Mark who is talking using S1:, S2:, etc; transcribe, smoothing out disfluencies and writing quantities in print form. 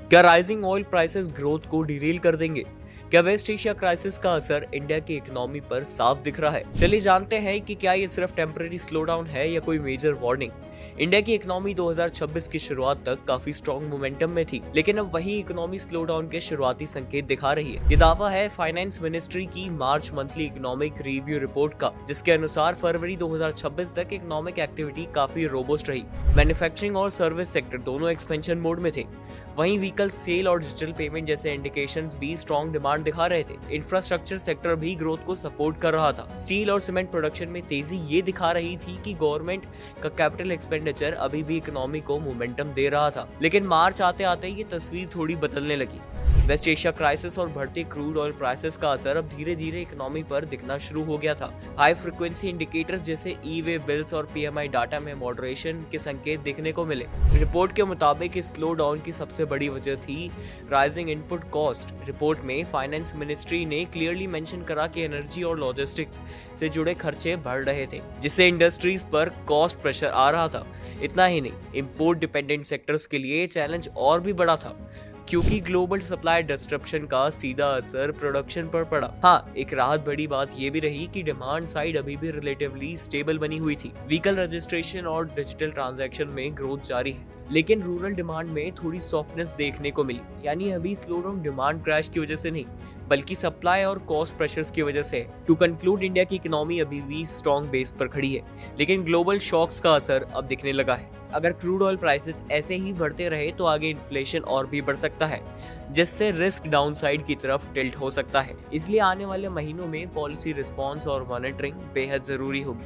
S1: क्या rising oil prices growth को Daryl कर देंगे? क्या वेस्ट एशिया क्राइसिस का असर इंडिया की इकोनॉमी पर साफ दिख रहा है? चलिए जानते हैं कि क्या ये सिर्फ टेम्पररी स्लोडाउन है या कोई मेजर वार्निंग। इंडिया की इकोनॉमी 2026 की शुरुआत तक काफी स्ट्रॉन्ग मोमेंटम में थी, लेकिन अब वही इकोनॉमी स्लोडाउन के शुरुआती संकेत दिखा रही है। ये दावा है फाइनेंस मिनिस्ट्री की मार्च मंथली इकोनॉमिक रिव्यू रिपोर्ट का, जिसके अनुसार फरवरी 2026 तक इकोनॉमिक एक्टिविटी काफी रोबस्ट रही। मैन्युफैक्चरिंग और सर्विस सेक्टर दोनों एक्सपेंशन मोड में थे। वहीं व्हीकल सेल और डिजिटल पेमेंट जैसे इंडिकेशंस भी स्ट्रॉन्ग डिमांड दिखा रहे थे। इंफ्रास्ट्रक्चर सेक्टर भी ग्रोथ को सपोर्ट कर रहा था। स्टील और सीमेंट प्रोडक्शन में तेजी ये दिखा रही थी कि गवर्नमेंट का कैपिटल एक्सपेंडिचर अभी भी इकोनॉमी को मोमेंटम दे रहा था। लेकिन मार्च आते आते ये तस्वीर थोड़ी बदलने लगी। वेस्ट एशिया क्राइसिस और बढ़ते क्रूड ऑयल प्राइसेस का असर अब धीरे धीरे इकोनॉमी पर दिखना शुरू हो गया था। हाई फ्रीक्वेंसी इंडिकेटर्स जैसे ई-वे बिल्स और पीएमआई डाटा में मॉडरेशन के संकेत देखने को मिले। रिपोर्ट के मुताबिक इस स्लो डाउन की सबसे बड़ी वजह थी राइजिंग इनपुट कॉस्ट। रिपोर्ट में फाइनेंस मिनिस्ट्री ने क्लियरली मेंशन करा कि एनर्जी और लॉजिस्टिक्स से जुड़े खर्चे बढ़ रहे थे, जिससे इंडस्ट्रीज पर कॉस्ट प्रेशर आ रहा था। इतना ही नहीं, इंपोर्ट डिपेंडेंट सेक्टर्स के लिए चैलेंज और भी बड़ा था, क्योंकि ग्लोबल सप्लाई डिस्ट्रप्शन का सीधा असर प्रोडक्शन पर पड़ा। हाँ, एक राहत बड़ी बात यह भी रही कि डिमांड साइड अभी भी रिलेटिवली स्टेबल बनी हुई थी। व्हीकल रजिस्ट्रेशन और डिजिटल ट्रांजैक्शन में ग्रोथ जारी है, लेकिन रूरल डिमांड में थोड़ी सॉफ्टनेस देखने को मिली। यानी अभी स्लो डाउन डिमांड क्रैश की वजह से नहीं, बल्कि सप्लाई और कॉस्ट प्रेशर्स की वजह से। टू कंक्लूड, इंडिया की इकोनॉमी अभी भी स्ट्रॉन्ग बेस पर खड़ी है, लेकिन ग्लोबल शॉक्स का असर अब दिखने लगा है। अगर क्रूड ऑयल प्राइसेस ऐसे ही बढ़ते रहे तो आगे इन्फ्लेशन और भी बढ़ सकता है, जिससे रिस्क डाउनसाइड की तरफ टिल्ट हो सकता है। इसलिए आने वाले महीनों में पॉलिसी रिस्पॉन्स और मॉनिटरिंग बेहद जरूरी होगी।